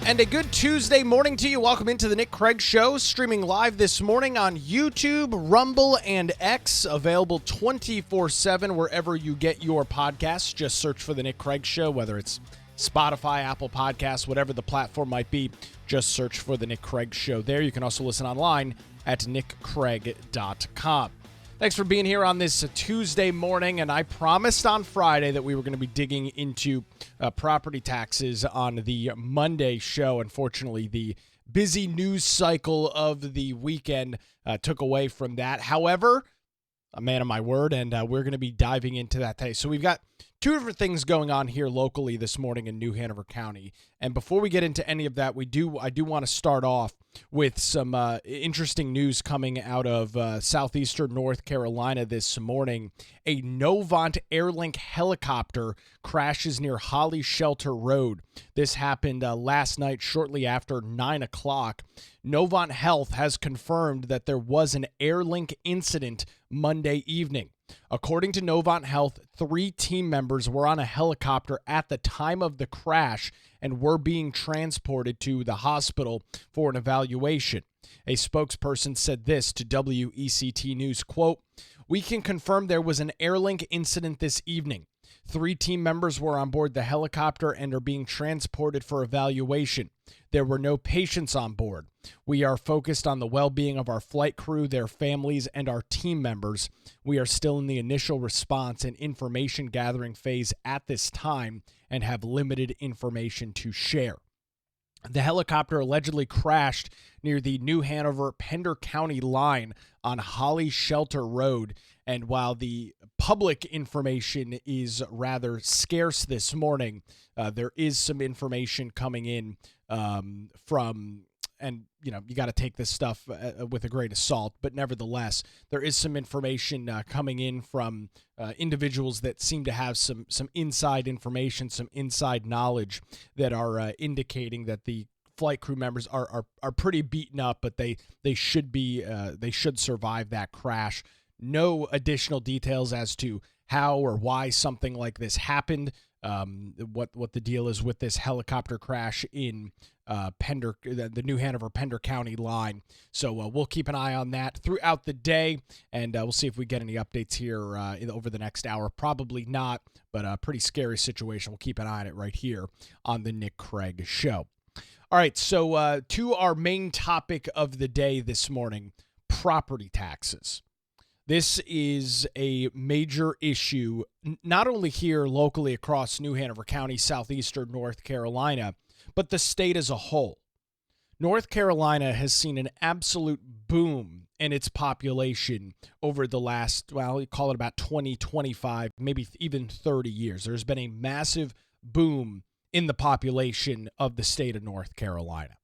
And a good Tuesday morning to you. Welcome into the Nick Craig Show, streaming live this morning on YouTube, Rumble, and X. Available 24/7 wherever you get your podcasts. Just search for the Nick Craig Show, whether it's Spotify, Apple Podcasts, whatever the platform might be. Just search for the Nick Craig Show there. You can also listen online at nickcraig.com. Thanks for being here on this Tuesday morning, and I promised on Friday that we were going to be digging into property taxes on the Monday show. Unfortunately, the busy news cycle of the weekend took away from that. However, a man of my word, and we're going to be diving into that today. So we've got two different things going on here locally this morning in New Hanover County. And before we get into any of that, I do want to start off with some interesting news coming out of southeastern North Carolina this morning. A Novant Airlink helicopter crashes near Holly Shelter Road. This happened last night shortly after 9 o'clock. Novant Health has confirmed that there was an Airlink incident Monday evening. According to Novant Health, 3 team members were on a helicopter at the time of the crash and were being transported to the hospital for an evaluation. A spokesperson said this to WECT News, quote, "We can confirm there was an Airlink incident this evening. 3 team members were on board the helicopter and are being transported for evaluation. There were no patients on board. We are focused on the well-being of our flight crew, their families, and our team members. We are still in the initial response and information gathering phase at this time and have limited information to share." The helicopter allegedly crashed near the New Hanover-Pender County line on Holly Shelter Road. And while the public information is rather scarce this morning, there is some information coming in from, and you got to take this stuff with a grain of salt, but nevertheless, there is some information coming in from individuals that seem to have some inside information, some inside knowledge that are indicating that the flight crew members are pretty beaten up, but they should survive that crash. No additional details as to how or why something like this happened. What the deal is with this helicopter crash in the New Hanover-Pender County line. So we'll keep an eye on that throughout the day, and we'll see if we get any updates here over the next hour. Probably not, but a pretty scary situation. We'll keep an eye on it right here on the Nick Craig Show. All right, so to our main topic of the day this morning, property taxes. This is a major issue, not only here locally across New Hanover County, southeastern North Carolina, but the state as a whole. North Carolina has seen an absolute boom in its population over the last, you call it about 20, 25, maybe even 30 years. There's been a massive boom in the population of the state of North Carolina.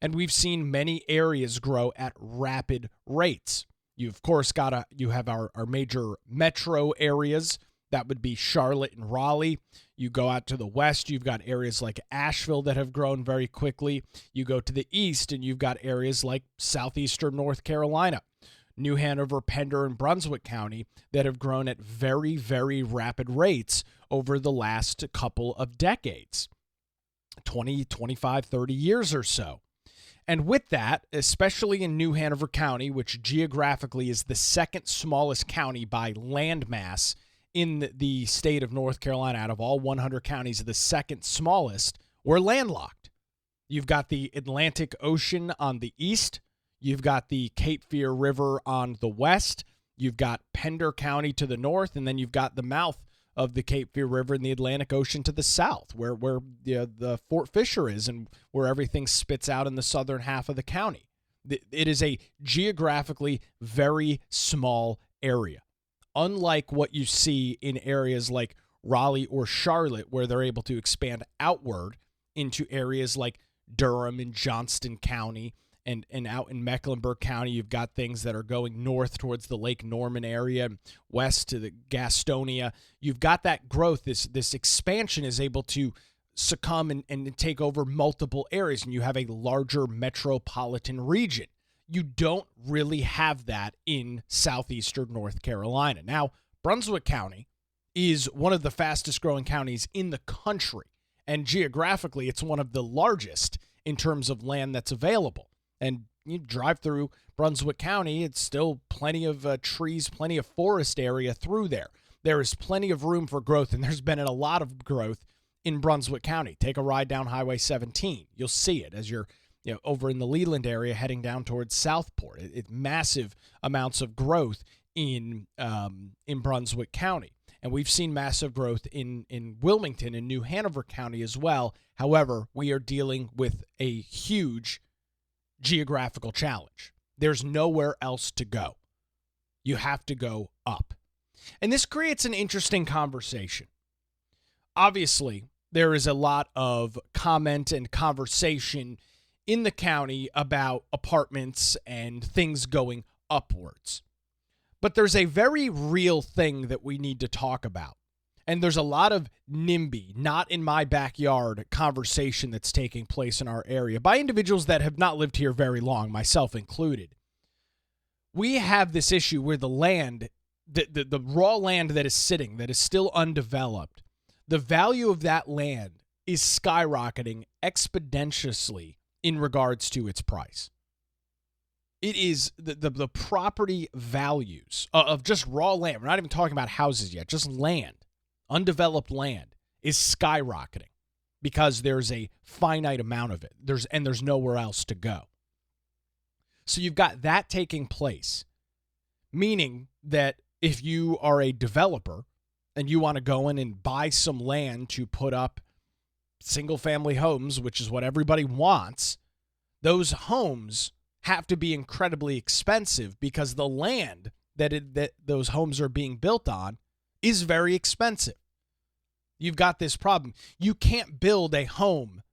And we've seen many areas grow at rapid rates. You, of course, you have our major metro areas. That would be Charlotte and Raleigh. You go out to the west, you've got areas like Asheville that have grown very quickly. You go to the east, and you've got areas like southeastern North Carolina, New Hanover, Pender, and Brunswick County that have grown at very, very rapid rates over the last couple of decades, 20, 25, 30 years or so. And with that, especially in New Hanover County, which geographically is the second smallest county by landmass in the state of North Carolina, out of all 100 counties, the second smallest, we're landlocked. You've got the Atlantic Ocean on the east. You've got the Cape Fear River on the west. You've got Pender County to the north, and then you've got the mouth of the Cape Fear River and the Atlantic Ocean to the south, where the Fort Fisher is and where everything spits out in the southern half of the county. It is a geographically very small area, unlike what you see in areas like Raleigh or Charlotte, where they're able to expand outward into areas like Durham and Johnston County. And out in Mecklenburg County, you've got things that are going north towards the Lake Norman area, west to the Gastonia. You've got that growth. This expansion is able to succumb and take over multiple areas, and you have a larger metropolitan region. You don't really have that in southeastern North Carolina. Now, Brunswick County is one of the fastest growing counties in the country, and geographically, it's one of the largest in terms of land that's available. And you drive through Brunswick County, it's still plenty of trees, plenty of forest area through there. There is plenty of room for growth, and there's been a lot of growth in Brunswick County. Take a ride down Highway 17. You'll see it as you're over in the Leland area heading down towards Southport. It's massive amounts of growth in Brunswick County. And we've seen massive growth in Wilmington and New Hanover County as well. However, we are dealing with a huge geographical challenge. There's nowhere else to go. You have to go up. And this creates an interesting conversation. Obviously, there is a lot of comment and conversation in the county about apartments and things going upwards. But there's a very real thing that we need to talk about. And there's a lot of NIMBY, not in my backyard, conversation that's taking place in our area by individuals that have not lived here very long, myself included. We have this issue where the land, the raw land that is sitting, that is still undeveloped, the value of that land is skyrocketing exponentially in regards to its price. It is the property values of just raw land. We're not even talking about houses yet, just land. Undeveloped land is skyrocketing because there's a finite amount of it. There's nowhere else to go. So you've got that taking place, meaning that if you are a developer and you want to go in and buy some land to put up single-family homes, which is what everybody wants, those homes have to be incredibly expensive because the land that those homes are being built on is very expensive. You've got this problem. You can't build a home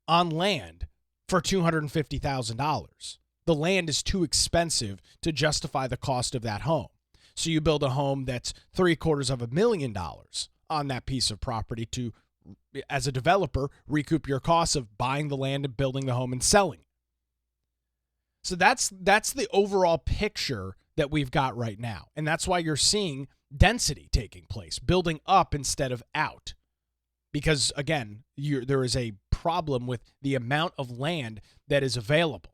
on land for $250,000. The land is too expensive to justify the cost of that home. So you build a home that's $750,000 on that piece of property to, as a developer, recoup your costs of buying the land and building the home and selling it. So that's the overall picture that we've got right now. And that's why you're seeing density taking place, building up instead of out. Because, again, there is a problem with the amount of land that is available.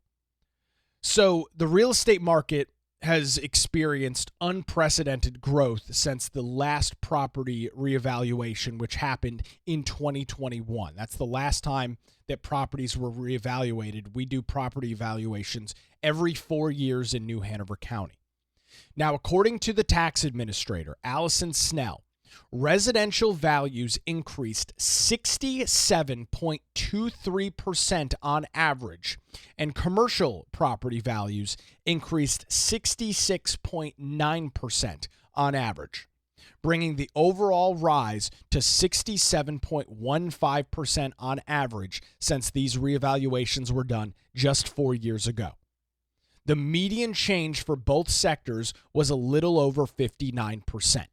So the real estate market has experienced unprecedented growth since the last property reevaluation, which happened in 2021. That's the last time that properties were reevaluated. We do property evaluations every 4 years in New Hanover County. Now, according to the tax administrator, Allison Snell, residential values increased 67.23% on average, and commercial property values increased 66.9% on average, bringing the overall rise to 67.15% on average since these reevaluations were done just 4 years ago. The median change for both sectors was a little over 59%.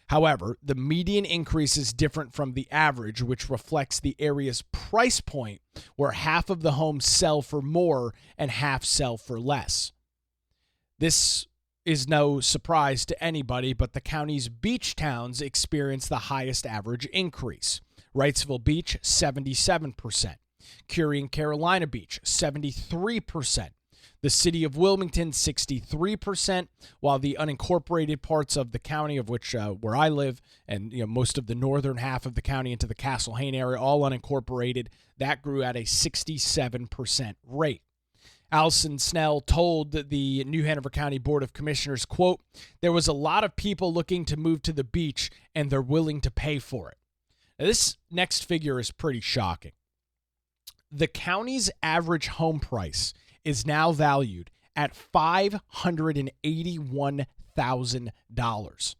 However, the median increase is different from the average, which reflects the area's price point, where half of the homes sell for more and half sell for less. This is no surprise to anybody, but the county's beach towns experienced the highest average increase. Wrightsville Beach, 77%. Curie and Carolina Beach, 73%. The city of Wilmington, 63%, while the unincorporated parts of the county, of which where I live, and most of the northern half of the county into the Castle Hayne area, all unincorporated, that grew at a 67% rate. Allison Snell told the New Hanover County Board of Commissioners, quote, "There was a lot of people looking to move to the beach, and they're willing to pay for it." Now, this next figure is pretty shocking. The county's average home price is now valued at $581,000.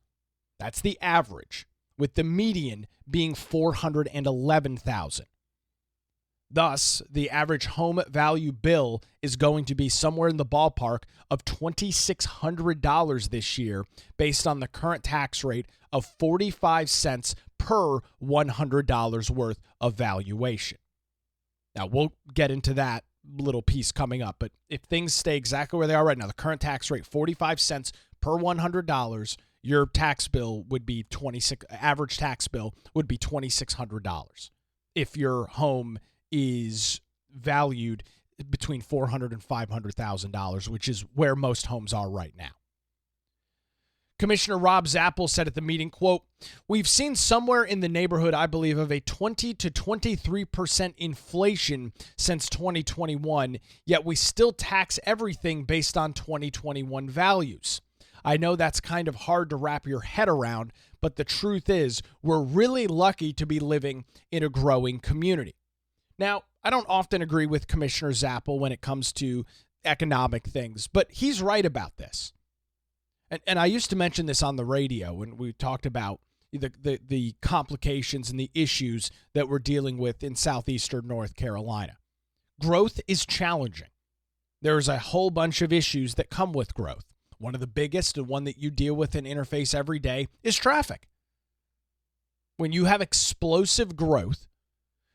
That's the average, with the median being $411,000. Thus, the average home value bill is going to be somewhere in the ballpark of $2,600 this year, based on the current tax rate of 45 cents per $100 worth of valuation. Now, we'll get into that little piece coming up, but if things stay exactly where they are right now, the current tax rate, 45 cents per $100, your tax bill would be average tax bill would be $2,600. If your home is valued between $400,000 and $500,000, which is where most homes are right now. Commissioner Rob Zappel said at the meeting, quote, "We've seen somewhere in the neighborhood, I believe, of a 20 to 23% inflation since 2021, yet we still tax everything based on 2021 values. I know that's kind of hard to wrap your head around, but the truth is we're really lucky to be living in a growing community." Now, I don't often agree with Commissioner Zappel when it comes to economic things, but he's right about this. And I used to mention this on the radio when we talked about the complications and the issues that we're dealing with in southeastern North Carolina. Growth is challenging. There's a whole bunch of issues that come with growth. One of the biggest, and one that you deal with and interface every day, is traffic. When you have explosive growth,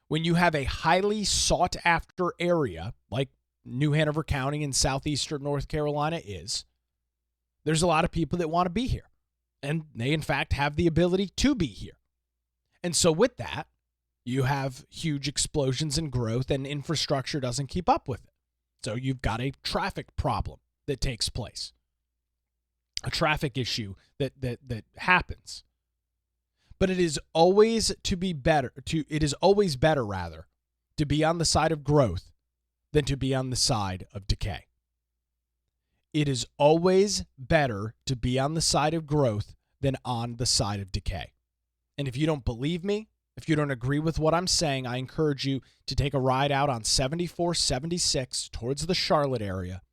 when you have a highly sought after area like New Hanover County in southeastern North Carolina is, there's a lot of people that want to be here, and they, in fact, have the ability to be here. And so with that, you have huge explosions in growth, and infrastructure doesn't keep up with it. So you've got a traffic problem that takes place, a traffic issue that happens. But it is always to be better to be on the side of growth than to be on the side of decay. It is always better to be on the side of growth than on the side of decay. And if you don't believe me, if you don't agree with what I'm saying, I encourage you to take a ride out on 7476 towards the Charlotte area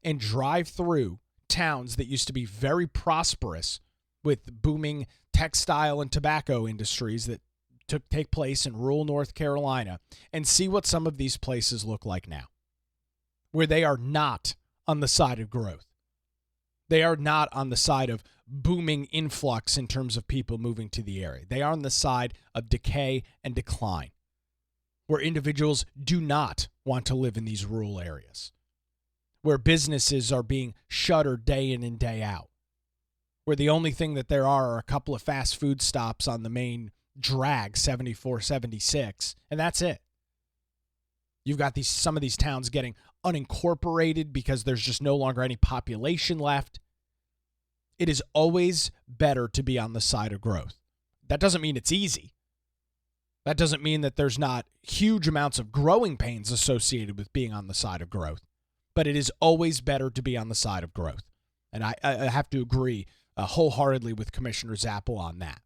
and drive through towns that used to be very prosperous with booming textile and tobacco industries that take place in rural North Carolina, and see what some of these places look like now, where they are not on the side of growth. They are not on the side of booming influx in terms of people moving to the area. They are on the side of decay and decline, where individuals do not want to live in these rural areas, where businesses are being shuttered day in and day out, where the only thing that there are a couple of fast food stops on the main drag, 7476, and that's it. You've got some of these towns getting unincorporated because there's just no longer any population left. It is always better to be on the side of growth. That doesn't mean it's easy. That doesn't mean that there's not huge amounts of growing pains associated with being on the side of growth. But it is always better to be on the side of growth. And I have to agree wholeheartedly with Commissioner Zappel on that.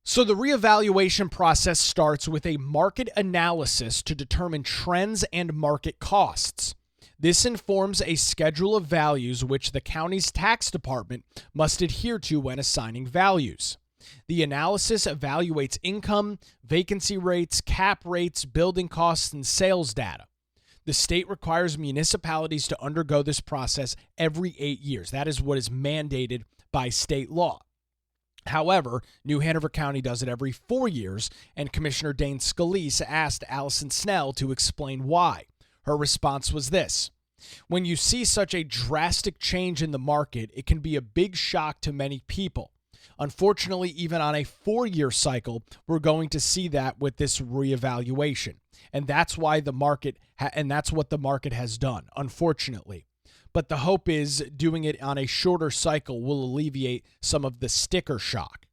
So the reevaluation process starts with a market analysis to determine trends and market costs. This informs a schedule of values which the county's tax department must adhere to when assigning values. The analysis evaluates income, vacancy rates, cap rates, building costs, and sales data. The state requires municipalities to undergo this process every 8 years. That is what is mandated by state law. However, New Hanover County does it every 4 years, and Commissioner Dane Scalise asked Allison Snell to explain why. Her response was this: "When you see such a drastic change in the market, it can be a big shock to many people. Unfortunately, even on a 4-year cycle, we're going to see that with this reevaluation. And that's why the market and that's what the market has done, unfortunately. But the hope is doing it on a shorter cycle will alleviate some of the sticker shock."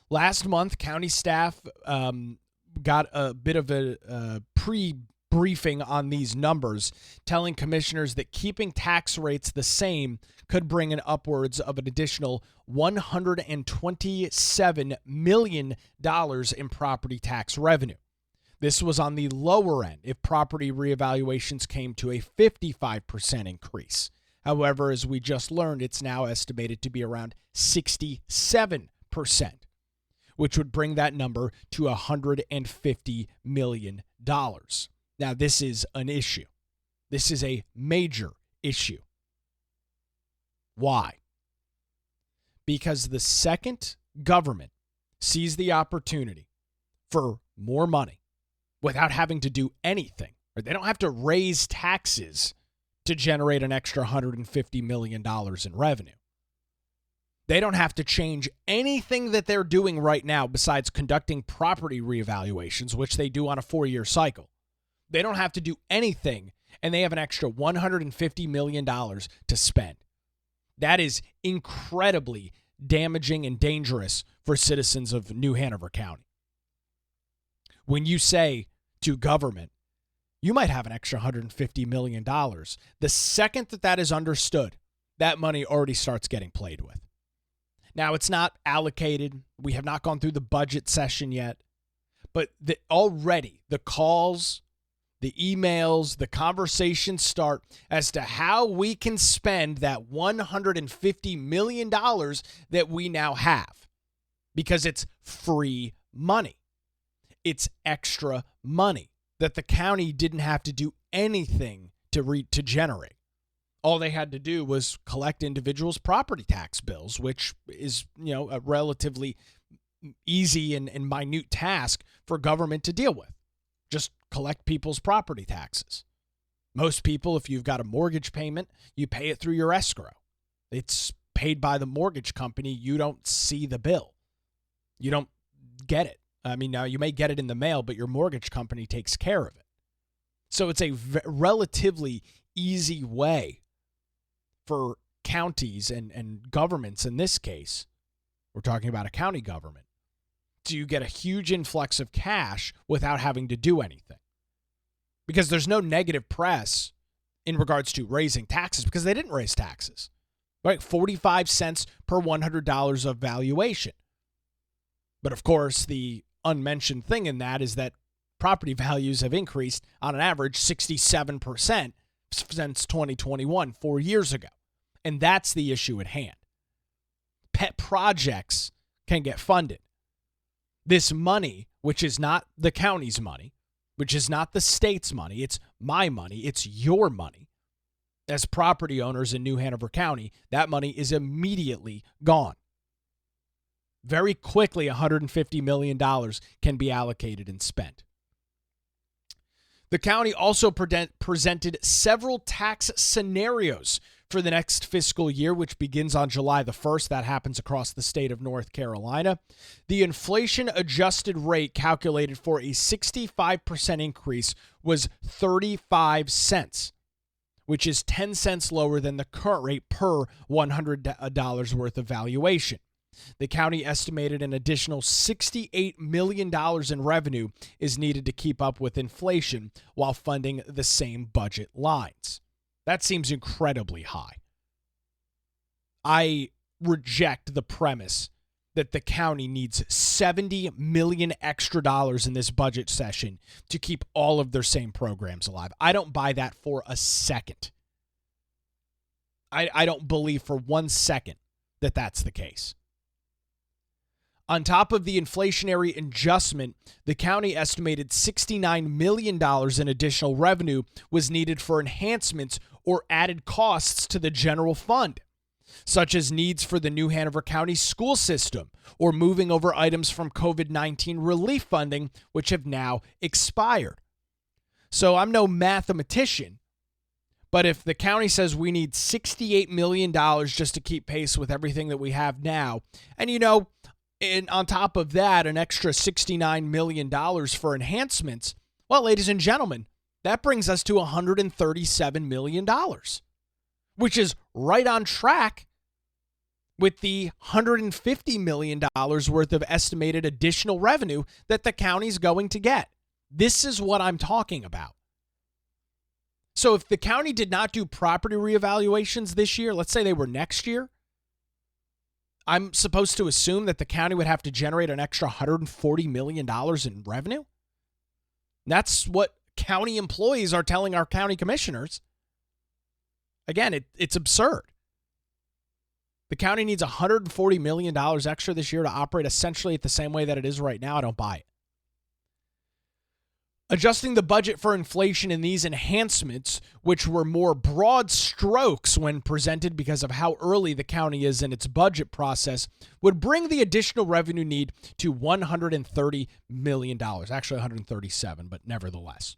Last month, county staff got a bit of a pre-briefing on these numbers, telling commissioners that keeping tax rates the same could bring in upwards of an additional $127 million in property tax revenue. This was on the lower end if property reevaluations came to a 55% increase. However, as we just learned, it's now estimated to be around 67%, which would bring that number to $150 million. Now, this is an issue. This is a major issue. Why? Because the second government sees the opportunity for more money without having to do anything, or they don't have to raise taxes to generate an extra $150 million in revenue. They don't have to change anything that they're doing right now besides conducting property reevaluations, which they do on a 4-year cycle. They don't have to do anything, and they have an extra $150 million to spend. That is incredibly damaging and dangerous for citizens of New Hanover County. When you say to government, you might have an extra $150 million, the second that is understood, that money already starts getting played with. Now, it's not allocated. We have not gone through the budget session yet. But already the calls, the emails, the conversations start as to how we can spend that $150 million that we now have. Because it's free money. It's extra money that the county didn't have to do anything to generate. All they had to do was collect individuals' property tax bills, which is, a relatively easy and minute task for government to deal with. Just collect people's property taxes. Most people, if you've got a mortgage payment, you pay it through your escrow. It's paid by the mortgage company. You don't see the bill. You don't get it. I mean, now you may get it in the mail, but your mortgage company takes care of it. So it's a relatively easy way for counties and governments, in this case, we're talking about a county government, to get a huge influx of cash without having to do anything. Because there's no negative press in regards to raising taxes, because they didn't raise taxes, right? 45 cents per $100 of valuation. But of course, the unmentioned thing in that is that property values have increased on an average 67% since 2021, 4 years ago. And that's the issue at hand. Pet projects can get funded. This money, which is not the county's money, which is not the state's money, it's my money, it's your money. As property owners in New Hanover County, that money is immediately gone. Very quickly, $150 million can be allocated and spent. The county also presented several tax scenarios for the next fiscal year, which begins on July the 1st. That happens across the state of North Carolina. The inflation-adjusted rate calculated for a 65% increase was 35 cents, which is 10 cents lower than the current rate per $100 worth of valuation. The county estimated an additional $68 million in revenue is needed to keep up with inflation while funding the same budget lines. That seems incredibly high. I reject the premise that the county needs $70 million extra dollars in this budget session to keep all of their same programs alive. I don't buy that for a second. I don't believe for 1 second that that's the case. On top of the inflationary adjustment, the county estimated $69 million in additional revenue was needed for enhancements or added costs to the general fund, such as needs for the New Hanover County school system or moving over items from COVID-19 relief funding, which have now expired. So I'm no mathematician, but if the county says we need $68 million just to keep pace with everything that we have now, and and on top of that, an extra $69 million for enhancements, well, ladies and gentlemen, that brings us to $137 million, which is right on track with the $150 million worth of estimated additional revenue that the county's going to get. This is what I'm talking about. So if the county did not do property reevaluations this year, let's say they were next year, I'm supposed to assume that the county would have to generate an extra $140 million in revenue? That's what county employees are telling our county commissioners. Again, it's absurd. The county needs $140 million extra this year to operate essentially at the same way that it is right now. I don't buy it. Adjusting the budget for inflation in these enhancements, which were more broad strokes when presented because of how early the county is in its budget process, would bring the additional revenue need to $130 million. Actually, $137, but nevertheless.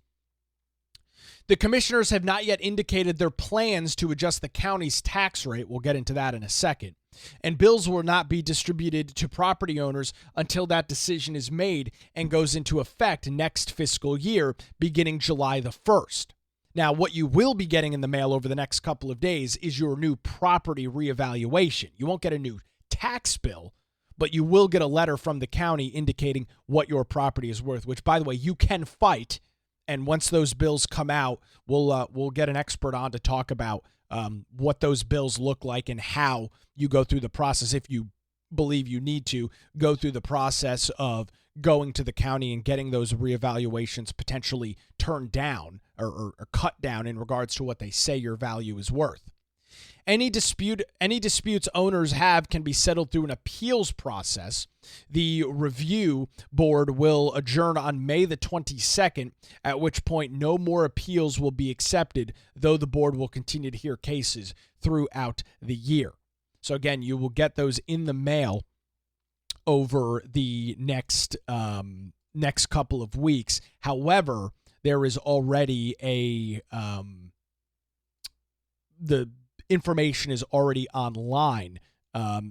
The commissioners have not yet indicated their plans to adjust the county's tax rate. We'll get into that in a second. And bills will not be distributed to property owners until that decision is made and goes into effect next fiscal year, beginning July the 1st. Now, what you will be getting in the mail over the next couple of days is your new property reevaluation. You won't get a new tax bill, but you will get a letter from the county indicating what your property is worth, which, by the way, you can fight. And once those bills come out, we'll get an expert on to talk about what those bills look like and how you go through the process, if you believe you need to go through the process of going to the county and getting those reevaluations potentially turned down or cut down in regards to what they say your value is worth. Any disputes owners have can be settled through an appeals process. The review board will adjourn on May the 22nd, at which point no more appeals will be accepted, though the board will continue to hear cases throughout the year. So again, you will get those in the mail over the next couple of weeks. However, there is already the information is already online.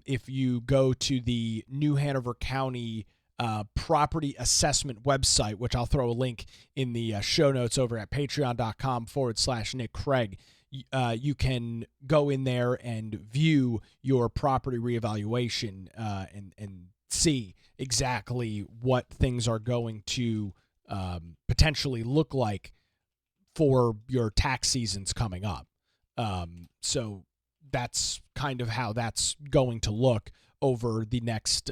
If you go to the New Hanover County property assessment website, which I'll throw a link in the show notes over at patreon.com/Nick Craig, you can go in there and view your property reevaluation and see exactly what things are going to potentially look like for your tax seasons coming up. So that's kind of how that's going to look over the next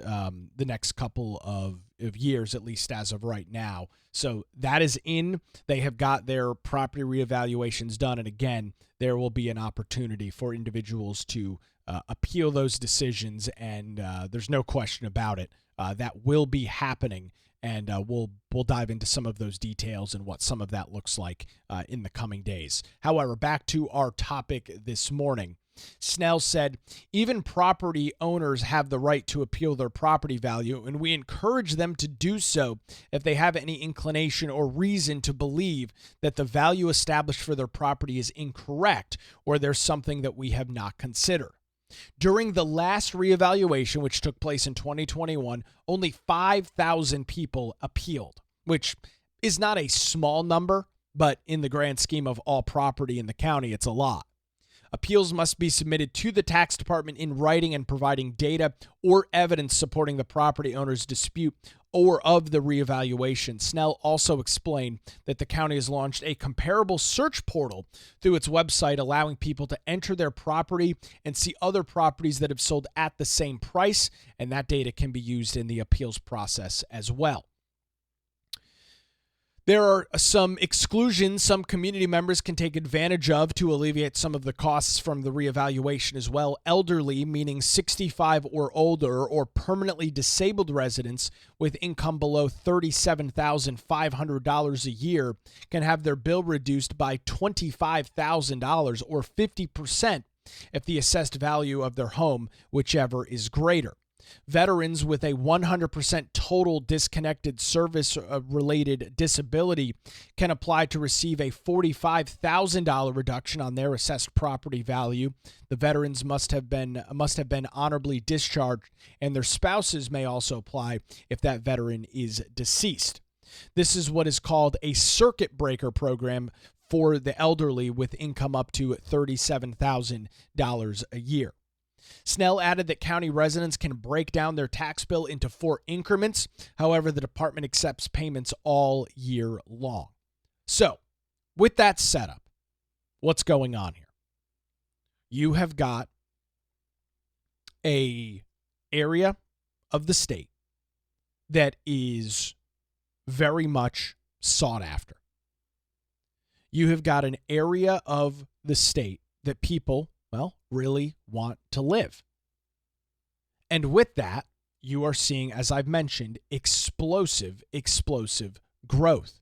couple of years, at least as of right now. So that is in. They have got their property reevaluations done, and again, there will be an opportunity for individuals to appeal those decisions, and there's no question about it. That will be happening. And we'll dive into some of those details and what some of that looks like in the coming days. However, back to our topic this morning. Snell said, even property owners have the right to appeal their property value, and we encourage them to do so if they have any inclination or reason to believe that the value established for their property is incorrect or there's something that we have not considered. During the last reevaluation, which took place in 2021, only 5,000 people appealed, which is not a small number, but in the grand scheme of all property in the county, it's a lot. Appeals must be submitted to the tax department in writing and providing data or evidence supporting the property owner's dispute or of the reevaluation. Snell also explained that the county has launched a comparable search portal through its website, allowing people to enter their property and see other properties that have sold at the same price, and that data can be used in the appeals process as well. There are some exclusions some community members can take advantage of to alleviate some of the costs from the reevaluation as well. Elderly, meaning 65 or older, or permanently disabled residents with income below $37,500 a year can have their bill reduced by $25,000 or 50% if the assessed value of their home, whichever is greater. Veterans with a 100% total disconnected service-related disability can apply to receive a $45,000 reduction on their assessed property value. The veterans must have been honorably discharged, and their spouses may also apply if that veteran is deceased. This is what is called a circuit breaker program for the elderly with income up to $37,000 a year. Snell added that county residents can break down their tax bill into 4 increments. However, the department accepts payments all year long. So, with that setup, what's going on here? You have got a area of the state that is very much sought after. You have got an area of the state that people, really want to live. And with that, you are seeing, as I've mentioned, explosive growth.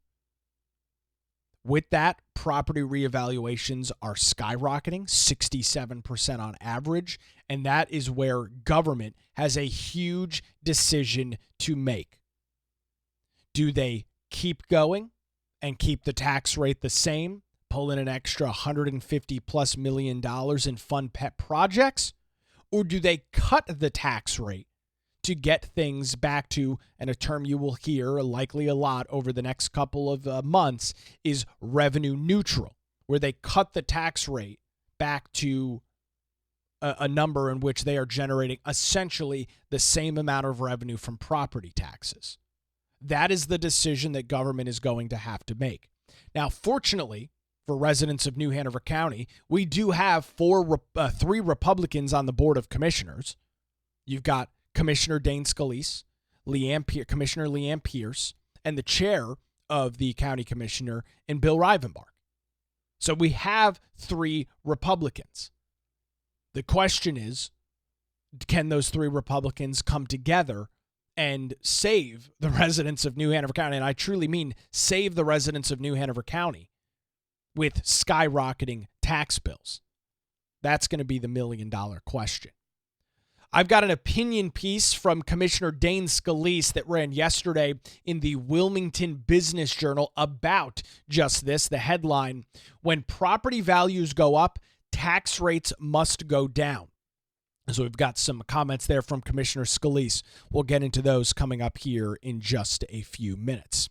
With that, property reevaluations are skyrocketing, 67% on average, and that is where government has a huge decision to make. Do they keep going and keep the tax rate the same pull in an extra $150+ million and fund pet projects? Or do they cut the tax rate to get things back to, and a term you will hear likely a lot over the next couple of months is revenue neutral, where they cut the tax rate back to a number in which they are generating essentially the same amount of revenue from property taxes. That is the decision that government is going to have to make. Now, fortunately, for residents of New Hanover County, we do have three Republicans on the Board of Commissioners. You've got Commissioner Dane Scalise, Commissioner Leanne Pierce, and the chair of the county commissioner in Bill Rivenbark. So we have three Republicans. The question is, can those three Republicans come together and save the residents of New Hanover County? And I truly mean save the residents of New Hanover County with skyrocketing tax bills. That's going to be the million-dollar question. I've got an opinion piece from Commissioner Dane Scalise that ran yesterday in the Wilmington Business Journal about just this. The headline, "When property values go up, tax rates must go down." So we've got some comments there from Commissioner Scalise. We'll get into those coming up here in just a few minutes.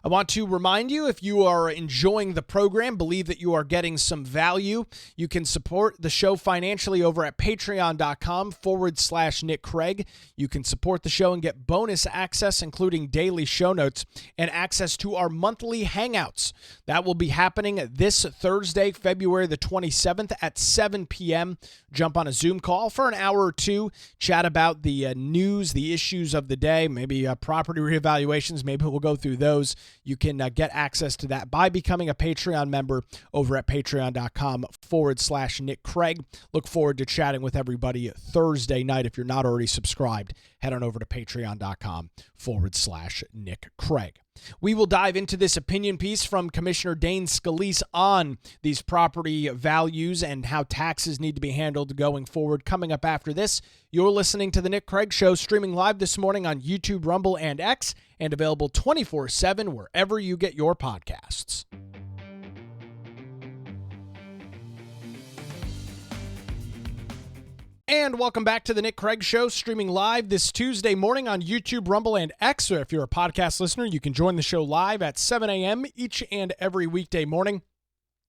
I want to remind you, if you are enjoying the program, believe that you are getting some value, you can support the show financially over at patreon.com/Nick Craig. You can support the show and get bonus access, including daily show notes and access to our monthly hangouts. That will be happening this Thursday, February the 27th at 7 p.m. Jump on a Zoom call for an hour or two, chat about the news, the issues of the day, maybe property reevaluations. Maybe we'll go through those. You can get access to that by becoming a Patreon member over at patreon.com/Nick Craig. Look forward to chatting with everybody Thursday night. If you're not already subscribed, head on over to patreon.com/Nick Craig. We will dive into this opinion piece from Commissioner Dane Scalise on these property values and how taxes need to be handled going forward. Coming up after this, you're listening to The Nick Craig Show, streaming live this morning on YouTube, Rumble, and X, and available 24/7 wherever you get your podcasts. And welcome back to the Nick Craig Show, streaming live this Tuesday morning on YouTube, Rumble, and X. So if you're a podcast listener, you can join the show live at 7 a.m. each and every weekday morning.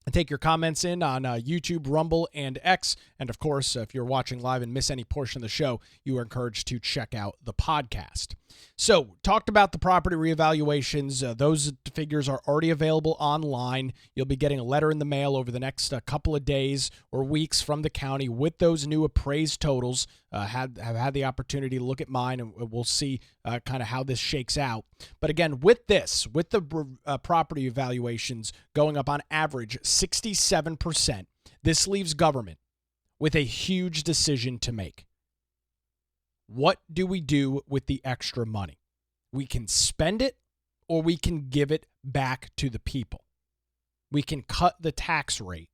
And take your comments in on YouTube, Rumble, and X. And of course, if you're watching live and miss any portion of the show, you are encouraged to check out the podcast. So, talked about the property reevaluations. Those figures are already available online. You'll be getting a letter in the mail over the next couple of days or weeks from the county with those new appraised totals. Have had the opportunity to look at mine, and we'll see kind of how this shakes out. But again, with the property evaluations going up on average 67%, this leaves government with a huge decision to make. What do we do with the extra money? We can spend it, or we can give it back to the people. We can cut the tax rate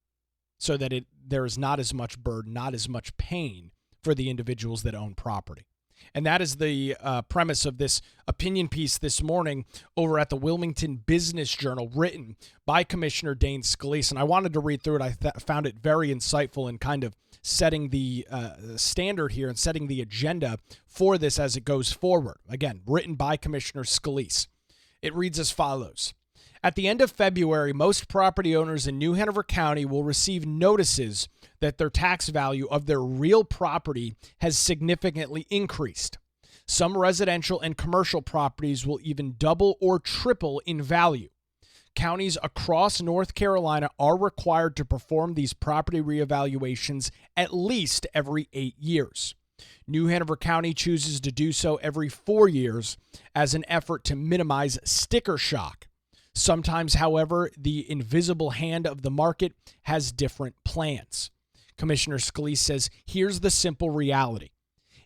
so that there is not as much burden, not as much pain for the individuals that own property. And that is the premise of this opinion piece this morning over at the Wilmington Business Journal, written by Commissioner Dane Scalise. And I wanted to read through it. I found it very insightful in kind of setting the standard here and setting the agenda for this as it goes forward. Again, written by Commissioner Scalise. It reads as follows. At the end of February, most property owners in New Hanover County will receive notices that their tax value of their real property has significantly increased. Some residential and commercial properties will even double or triple in value. Counties across North Carolina are required to perform these property reevaluations at least every 8 years. New Hanover County chooses to do so every 4 years as an effort to minimize sticker shock. Sometimes, however, the invisible hand of the market has different plans. Commissioner Scalise says, here's the simple reality.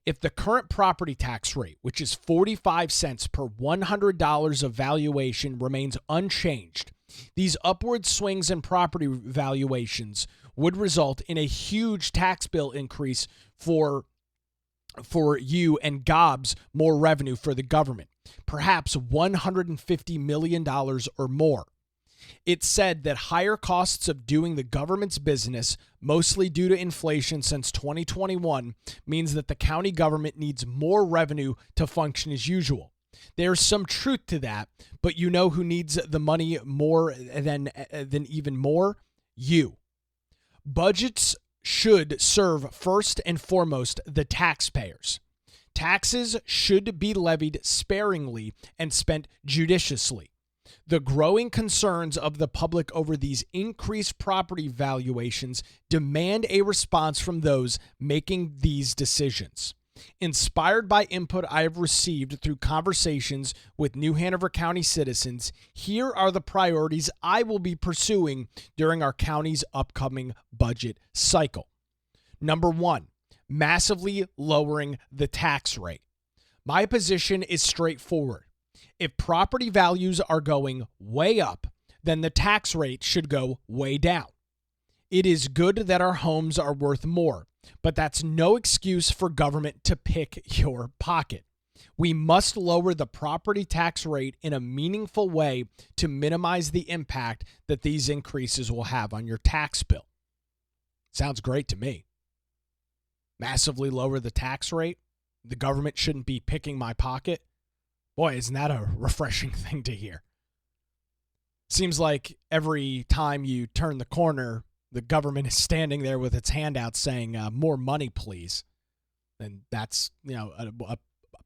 If the current property tax rate, which is 45 cents per $100 of valuation, remains unchanged, these upward swings in property valuations would result in a huge tax bill increase for you and gobs more revenue for the government, perhaps $150 million or more. It said that higher costs of doing the government's business, mostly due to inflation since 2021, means that the county government needs more revenue to function as usual. There's some truth to that, but you know who needs the money more than even more? You. Budgets should serve first and foremost the taxpayers. Taxes should be levied sparingly and spent judiciously. The growing concerns of the public over these increased property valuations demand a response from those making these decisions. Inspired by input I have received through conversations with New Hanover County citizens, here are the priorities I will be pursuing during our county's upcoming budget cycle. Number 1, massively lowering the tax rate. My position is straightforward. If property values are going way up, then the tax rate should go way down. It is good that our homes are worth more, but that's no excuse for government to pick your pocket. We must lower the property tax rate in a meaningful way to minimize the impact that these increases will have on your tax bill. Sounds great to me. Massively lower the tax rate? The government shouldn't be picking my pocket? Boy, isn't that a refreshing thing to hear? Seems like every time you turn the corner, the government is standing there with its hand out saying, more money, please. And that's, a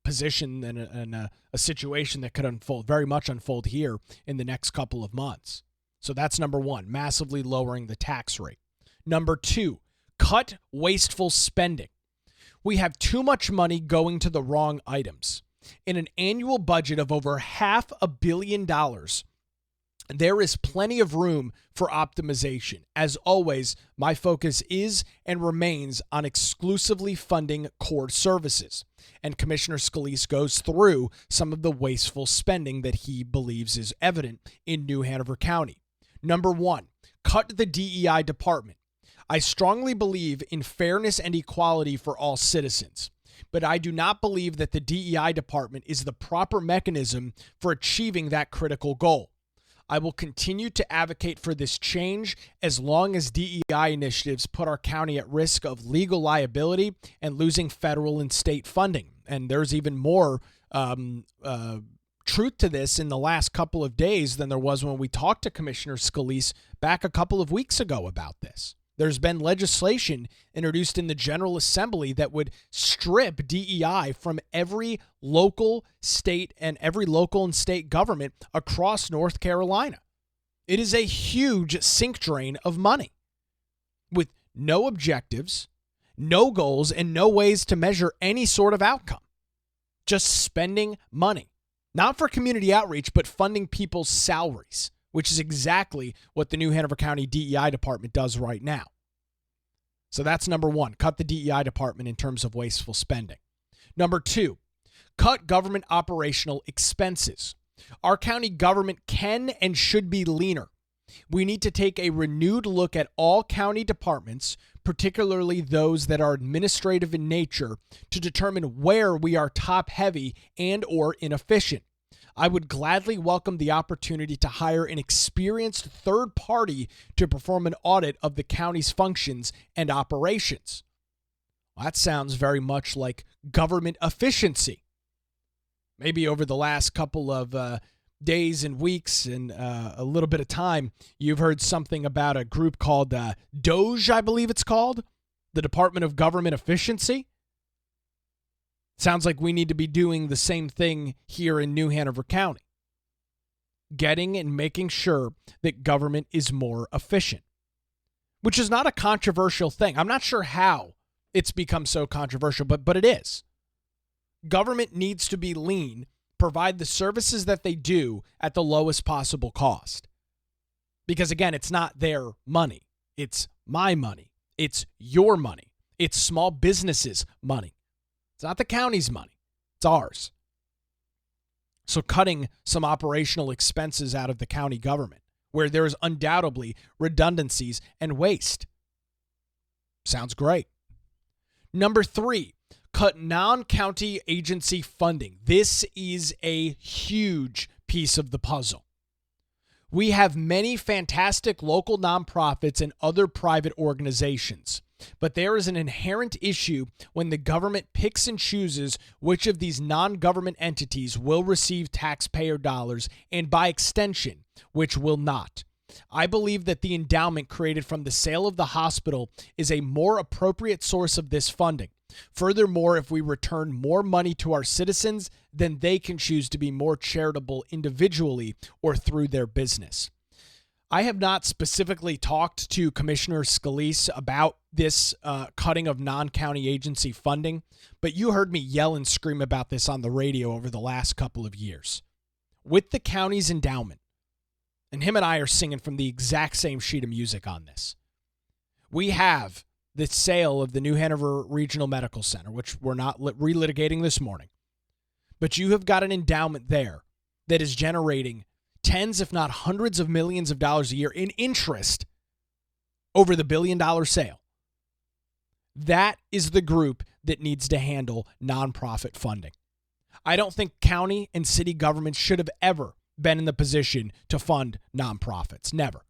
position and a situation that could very much unfold here in the next couple of months. So that's number 1, massively lowering the tax rate. Number 2, cut wasteful spending. We have too much money going to the wrong items. In an annual budget of over $500 million, there is plenty of room for optimization. As always, my focus is and remains on exclusively funding core services. And Commissioner Scalise goes through some of the wasteful spending that he believes is evident in New Hanover County. Number 1, cut the DEI department. I strongly believe in fairness and equality for all citizens, but I do not believe that the DEI department is the proper mechanism for achieving that critical goal. I will continue to advocate for this change as long as DEI initiatives put our county at risk of legal liability and losing federal and state funding. And there's even more truth to this in the last couple of days than there was when we talked to Commissioner Scalise back a couple of weeks ago about this. There's been legislation introduced in the General Assembly that would strip DEI from every local, state, and state government across North Carolina. It is a huge sink drain of money with no objectives, no goals, and no ways to measure any sort of outcome. Just spending money, not for community outreach, but funding people's salaries, which is exactly what the New Hanover County DEI department does right now. So that's number 1, cut the DEI department in terms of wasteful spending. Number 2, cut government operational expenses. Our county government can and should be leaner. We need to take a renewed look at all county departments, particularly those that are administrative in nature, to determine where we are top-heavy and or inefficient. I would gladly welcome the opportunity to hire an experienced third party to perform an audit of the county's functions and operations. Well, that sounds very much like government efficiency. Maybe over the last couple of days and weeks and a little bit of time, you've heard something about a group called DOGE, I believe it's called, the Department of Government Efficiency. Sounds like we need to be doing the same thing here in New Hanover County. Getting and making sure that government is more efficient, which is not a controversial thing. I'm not sure how it's become so controversial, but it is. Government needs to be lean, provide the services that they do at the lowest possible cost. Because again, it's not their money. It's my money. It's your money. It's small businesses' money. It's not the county's money. It's ours. So cutting some operational expenses out of the county government, where there is undoubtedly redundancies and waste. Sounds great. Number 3, cut non-county agency funding. This is a huge piece of the puzzle. We have many fantastic local nonprofits and other private organizations, but there is an inherent issue when the government picks and chooses which of these non-government entities will receive taxpayer dollars and, by extension, which will not. I believe that the endowment created from the sale of the hospital is a more appropriate source of this funding. Furthermore, if we return more money to our citizens, then they can choose to be more charitable individually or through their business. I have not specifically talked to Commissioner Scalise about this cutting of non-county agency funding, but you heard me yell and scream about this on the radio over the last couple of years. With the county's endowment, and him and I are singing from the exact same sheet of music on this, we have the sale of the New Hanover Regional Medical Center, which we're not relitigating this morning. But you have got an endowment there that is generating tens, if not hundreds of millions of dollars a year in interest over the $1 billion sale. That is the group that needs to handle nonprofit funding. I don't think county and city governments should have ever been in the position to fund nonprofits. Never.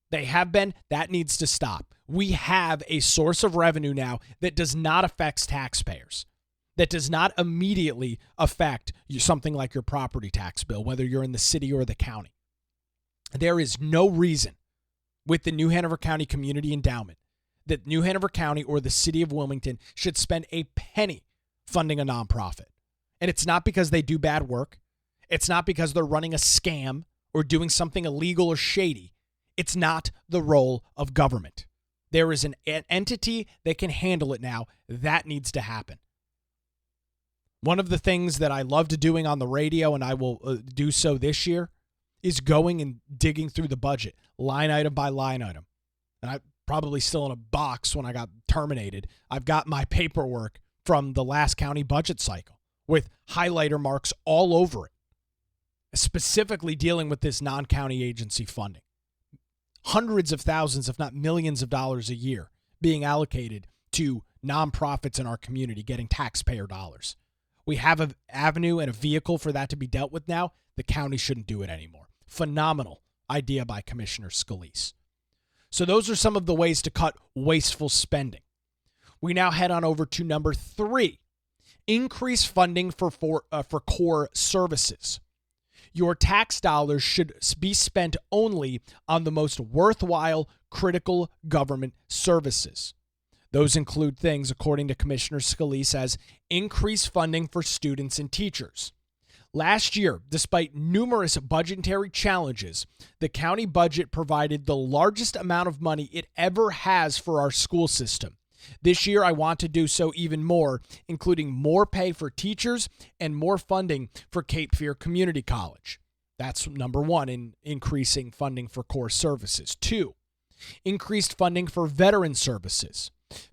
They have been. That needs to stop. We have a source of revenue now that does not affect taxpayers, that does not immediately affect something like your property tax bill, whether you're in the city or the county. There is no reason with the New Hanover County Community Endowment that New Hanover County or the city of Wilmington should spend a penny funding a nonprofit. And it's not because they do bad work. It's not because they're running a scam or doing something illegal or shady. It's not the role of government. There is an entity that can handle it now. That needs to happen. One of the things that I loved doing on the radio, and I will do so this year, is going and digging through the budget, line item by line item. And I'm probably still in a box when I got terminated. I've got my paperwork from the last county budget cycle with highlighter marks all over it, specifically dealing with this non-county agency funding. Hundreds of thousands, if not millions of dollars a year being allocated to nonprofits in our community getting taxpayer dollars. We have an avenue and a vehicle for that to be dealt with now. The county shouldn't do it anymore. Phenomenal idea by Commissioner Scalise. So those are some of the ways to cut wasteful spending. We now head on over to number 3, increase funding for core services. Your tax dollars should be spent only on the most worthwhile, critical government services. Those include things, according to Commissioner Scalise, as increased funding for students and teachers. Last year, despite numerous budgetary challenges, the county budget provided the largest amount of money it ever has for our school system. This year, I want to do so even more, including more pay for teachers and more funding for Cape Fear Community College. That's number 1 in increasing funding for core services. 2, increased funding for veteran services.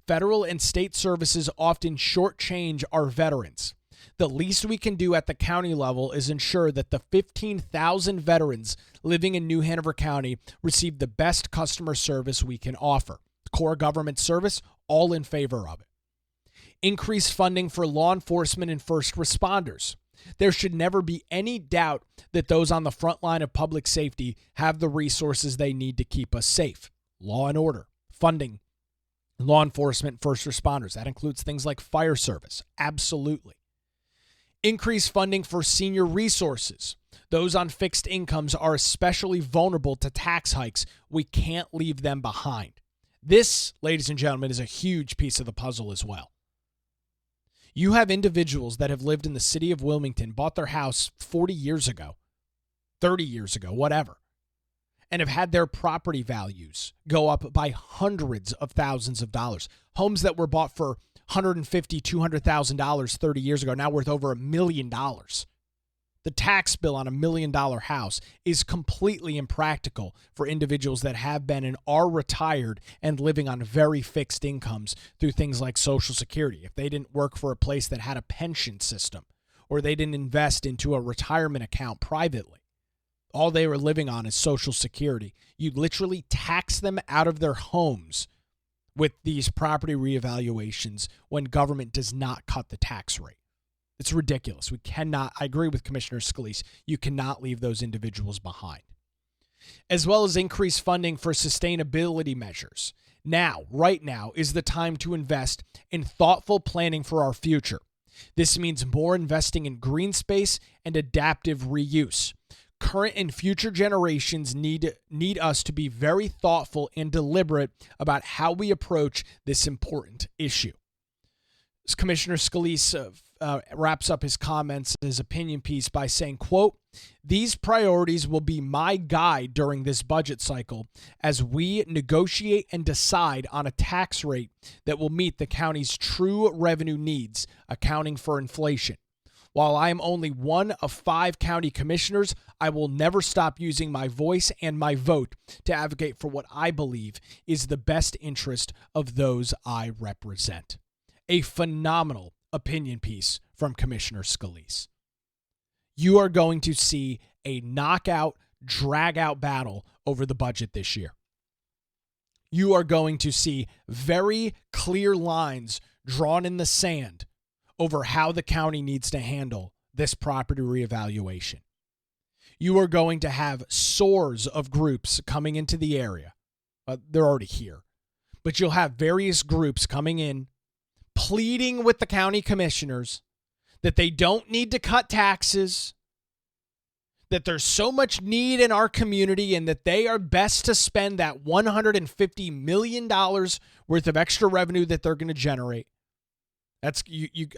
Federal and state services often shortchange our veterans. The least we can do at the county level is ensure that the 15,000 veterans living in New Hanover County receive the best customer service we can offer. Core government service, all in favor of it. Increased funding for law enforcement and first responders. There should never be any doubt that those on the front line of public safety have the resources they need to keep us safe. Law and order, funding, law enforcement, first responders. That includes things like fire service. Absolutely. Increased funding for senior resources. Those on fixed incomes are especially vulnerable to tax hikes. We can't leave them behind. This, ladies and gentlemen, is a huge piece of the puzzle as well. You have individuals that have lived in the city of Wilmington, bought their house 40 years ago, 30 years ago, whatever, and have had their property values go up by hundreds of thousands of dollars. Homes that were bought for $150,000, $200,000 30 years ago, now worth over $1 million. The tax bill on $1 million house is completely impractical for individuals that have been and are retired and living on very fixed incomes through things like Social Security. If they didn't work for a place that had a pension system, or they didn't invest into a retirement account privately, all they were living on is Social Security. You literally tax them out of their homes with these property reevaluations when government does not cut the tax rate. It's ridiculous. We cannot, I agree with Commissioner Scalise, you cannot leave those individuals behind. as well as increase funding for sustainability measures. Now, right now, is the time to invest in thoughtful planning for our future. This means more investing in green space and adaptive reuse. Current and future generations need us to be very thoughtful and deliberate about how we approach this important issue. As Commissioner Scalise wraps up his comments, his opinion piece by saying, quote, "These priorities will be my guide during this budget cycle as we negotiate and decide on a tax rate that will meet the county's true revenue needs, accounting for inflation. While I am only one of 5 county commissioners, I will never stop using my voice and my vote to advocate for what I believe is the best interest of those I represent." A phenomenal opinion piece from Commissioner Scalise. You are going to see a knockout, drag-out battle over the budget this year. You are going to see very clear lines drawn in the sand over how the county needs to handle this property reevaluation. You are going to have soars of groups coming into the area. They're already here. But you'll have various groups coming in pleading with the county commissioners that they don't need to cut taxes, that there's so much need in our community, and that they are best to spend that $150 million worth of extra revenue that they're going to generate. That's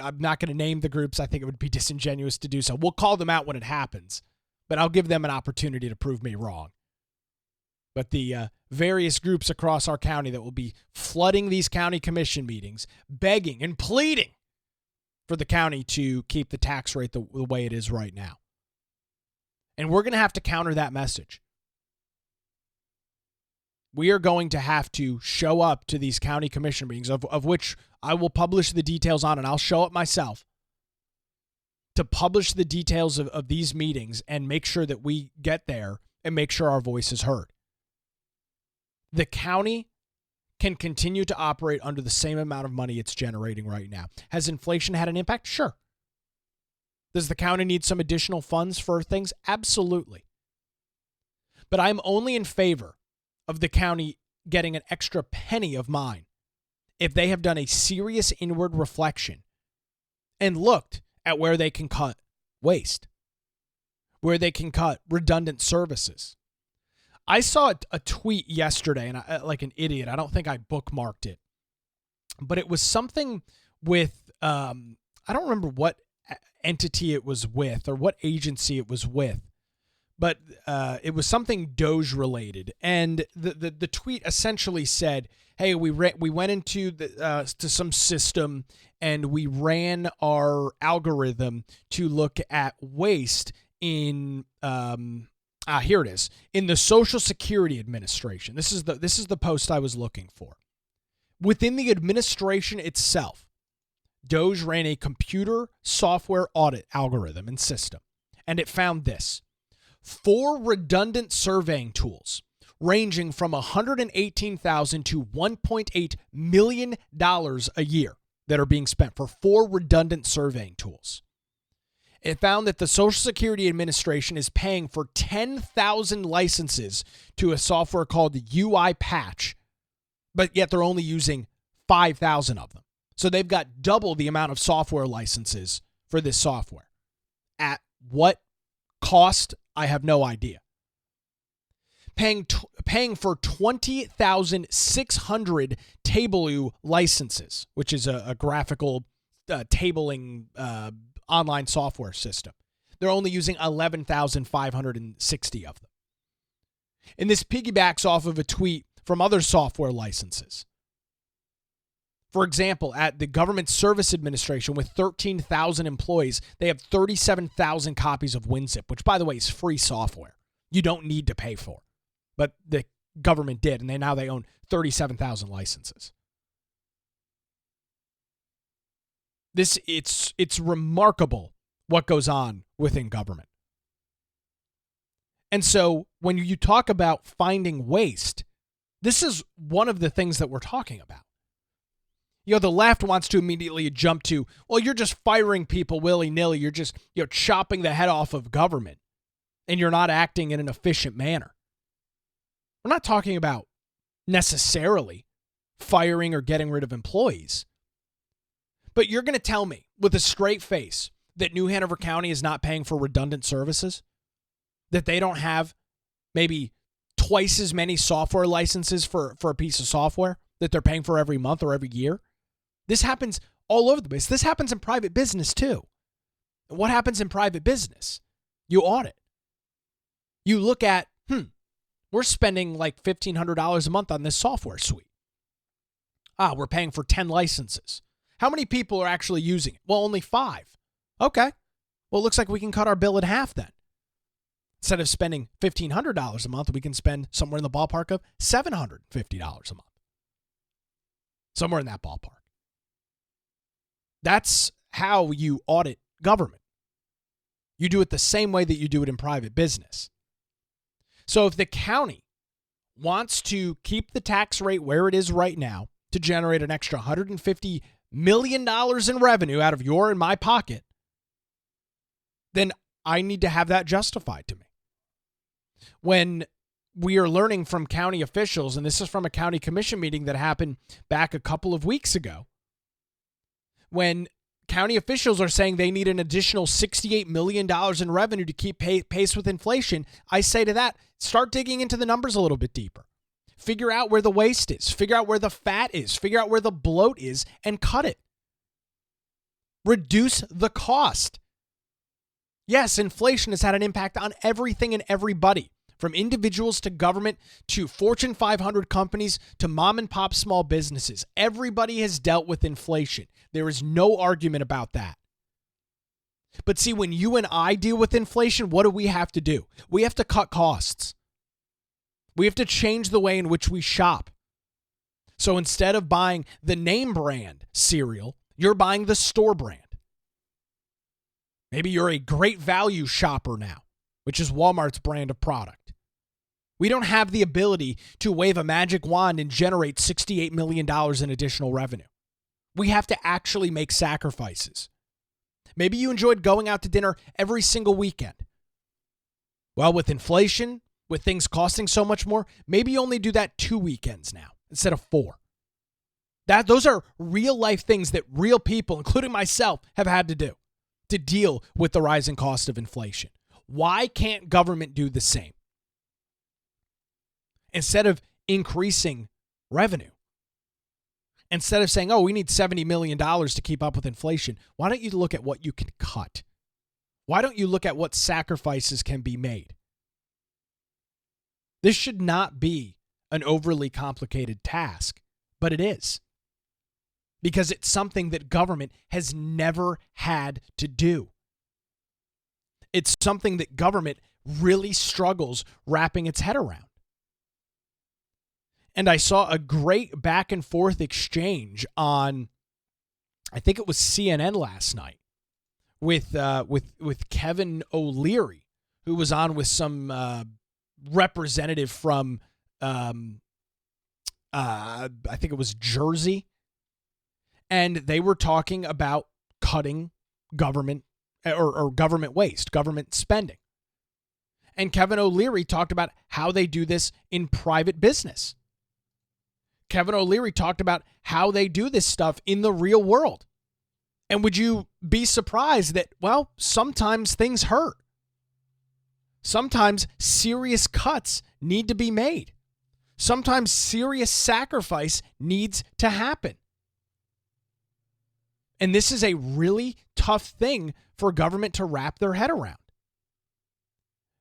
I'm not going to name the groups. I think it would be disingenuous to do so. We'll call them out when it happens, but I'll give them an opportunity to prove me wrong. But the various groups across our county that will be flooding these county commission meetings, begging and pleading for the county to keep the tax rate the way it is right now. And we're going to have to counter that message. We are going to have to show up to these county commission meetings, of which I will publish the details on, and I'll show up myself, to publish the details of these meetings and make sure that we get there and make sure our voice is heard. The county can continue to operate under the same amount of money it's generating right now. Has inflation had an impact? Sure. Does the county need some additional funds for things? Absolutely. But I'm only in favor of the county getting an extra penny of mine if they have done a serious inward reflection and looked at where they can cut waste, where they can cut redundant services. I saw a tweet yesterday, and I, like an idiot, I don't think I bookmarked it, but it was something with, I don't remember what entity it was with or what agency it was with, but it was something Doge related. And the tweet essentially said, hey, we went into to some system and we ran our algorithm to look at waste in here it is, in the Social Security Administration. This is the post I was looking for. Within the administration itself, Doge ran a computer software audit algorithm and system, and it found this: 4 redundant surveying tools ranging from $118,000 to $1.8 million a year that are being spent for 4 redundant surveying tools. It found that the Social Security Administration is paying for 10,000 licenses to a software called UiPatch, but yet they're only using 5,000 of them. So they've got double the amount of software licenses for this software. At what cost? I have no idea. Paying for 20,600 Tableau licenses, which is a graphical tabling online software system. They're only using 11,560 of them. And this piggybacks off of a tweet from other software licenses. For example, at the Government Service Administration with 13,000 employees, they have 37,000 copies of WinZip, which, by the way, is free software. You don't need to pay for. But the government did, and they own 37,000 licenses. It's remarkable what goes on within government. And so when you talk about finding waste, this is one of the things that we're talking about. The left wants to immediately jump to, well, you're just firing people willy-nilly. You're just chopping the head off of government, and you're not acting in an efficient manner. We're not talking about necessarily firing or getting rid of employees. But you're going to tell me with a straight face that New Hanover County is not paying for redundant services? That they don't have maybe twice as many software licenses for a piece of software that they're paying for every month or every year? This happens all over the place. This happens in private business too. And what happens in private business? You audit. You look at, we're spending like $1,500 a month on this software suite. We're paying for 10 licenses. How many people are actually using it? Well, only 5. Okay. Well, it looks like we can cut our bill in half then. Instead of spending $1,500 a month, we can spend somewhere in the ballpark of $750 a month. Somewhere in that ballpark. That's how you audit government. You do it the same way that you do it in private business. So if the county wants to keep the tax rate where it is right now to generate an extra $150 million in revenue out of your and my pocket, then I need to have that justified to me. When we are learning from county officials, and this is from a county commission meeting that happened back a couple of weeks ago, when county officials are saying they need an additional $68 million in revenue to keep pace with inflation, I say to that, start digging into the numbers a little bit deeper. Figure out where the waste is. Figure out where the fat is. Figure out where the bloat is and cut it. Reduce the cost. Yes, inflation has had an impact on everything and everybody, from individuals to government to Fortune 500 companies to mom and pop small businesses. Everybody has dealt with inflation. There is no argument about that. But see, when you and I deal with inflation, what do we have to do? We have to cut costs. We have to change the way in which we shop. So instead of buying the name brand cereal, you're buying the store brand. Maybe you're a Great Value shopper now, which is Walmart's brand of product. We don't have the ability to wave a magic wand and generate $68 million in additional revenue. We have to actually make sacrifices. Maybe you enjoyed going out to dinner every single weekend. Well, with inflation, with things costing so much more, maybe you only do that 2 weekends now instead of 4. Those are real life things that real people, including myself, have had to do to deal with the rising cost of inflation. Why can't government do the same? Instead of increasing revenue, instead of saying, we need $70 million to keep up with inflation, why don't you look at what you can cut? Why don't you look at what sacrifices can be made? This should not be an overly complicated task, but it is. Because it's something that government has never had to do. It's something that government really struggles wrapping its head around. And I saw a great back and forth exchange on, I think it was CNN last night, with Kevin O'Leary, who was on with some representative from, I think it was Jersey. And they were talking about cutting government or government waste, government spending. And Kevin O'Leary talked about how they do this in private business. Kevin O'Leary talked about how they do this stuff in the real world. And would you be surprised that, sometimes things hurt. Sometimes serious cuts need to be made. Sometimes serious sacrifice needs to happen. And this is a really tough thing for government to wrap their head around.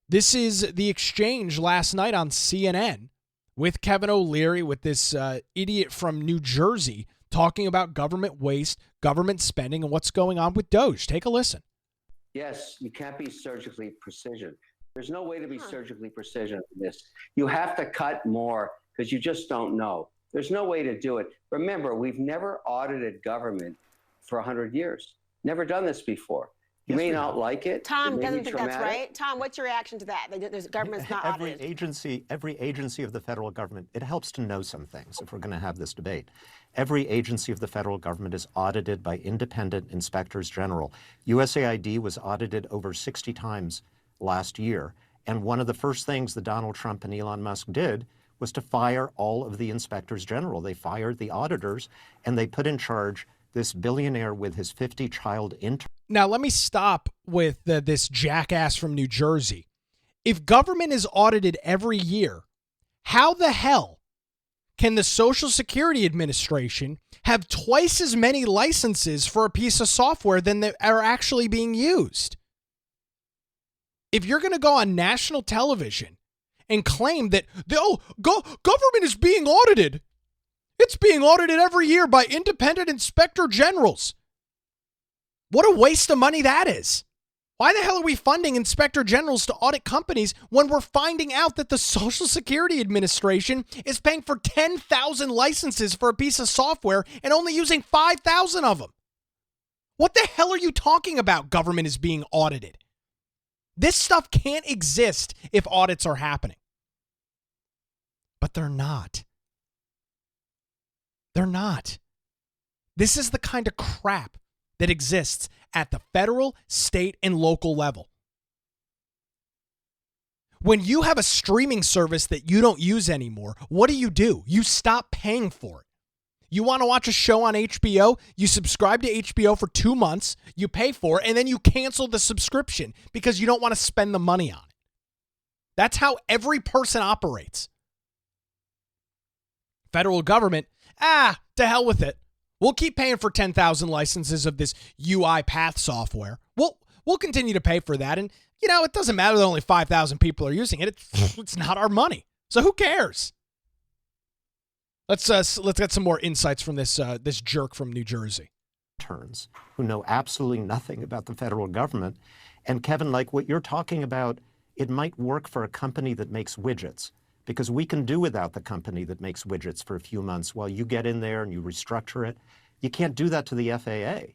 This is the exchange last night on CNN with Kevin O'Leary, with this idiot from New Jersey, talking about government waste, government spending, and what's going on with DOGE. Take a listen. Yes, you can't be surgically precision. There's no way to be surgically precision in this. You have to cut more because you just don't know. There's no way to do it. Remember, we've never audited government for 100 years. Never done this before. You may not like it. Tom doesn't think that's right. Tom, what's your reaction to that? The government's not audited. Every agency of the federal government, it helps to know some things if we're going to have this debate. Every agency of the federal government is audited by independent inspectors general. USAID was audited over 60 times last year. And one of the first things that Donald Trump and Elon Musk did was to fire all of the inspectors general. They fired the auditors, and they put in charge this billionaire with his 50-child intern. Now, let me stop with this jackass from New Jersey. If government is audited every year, how the hell can the Social Security Administration have twice as many licenses for a piece of software than that are actually being used? If you're going to go on national television and claim that government is being audited, it's being audited every year by independent inspector generals. What a waste of money that is. Why the hell are we funding inspector generals to audit companies when we're finding out that the Social Security Administration is paying for 10,000 licenses for a piece of software and only using 5,000 of them? What the hell are you talking about? Government is being audited. This stuff can't exist if audits are happening. But they're not. They're not. This is the kind of crap that exists at the federal, state, and local level. When you have a streaming service that you don't use anymore, what do? You stop paying for it. You want to watch a show on HBO, you subscribe to HBO for 2 months, you pay for it, and then you cancel the subscription because you don't want to spend the money on it. That's how every person operates. Federal government, to hell with it. We'll keep paying for 10,000 licenses of this UiPath software. We'll continue to pay for that. And, it doesn't matter that only 5,000 people are using it. It's not our money. So who cares? Let's get some more insights from this jerk from New Jersey. Interns who know absolutely nothing about the federal government. And Kevin, like what you're talking about, it might work for a company that makes widgets, because we can do without the company that makes widgets for a few months while you get in there and you restructure it. You can't do that to the FAA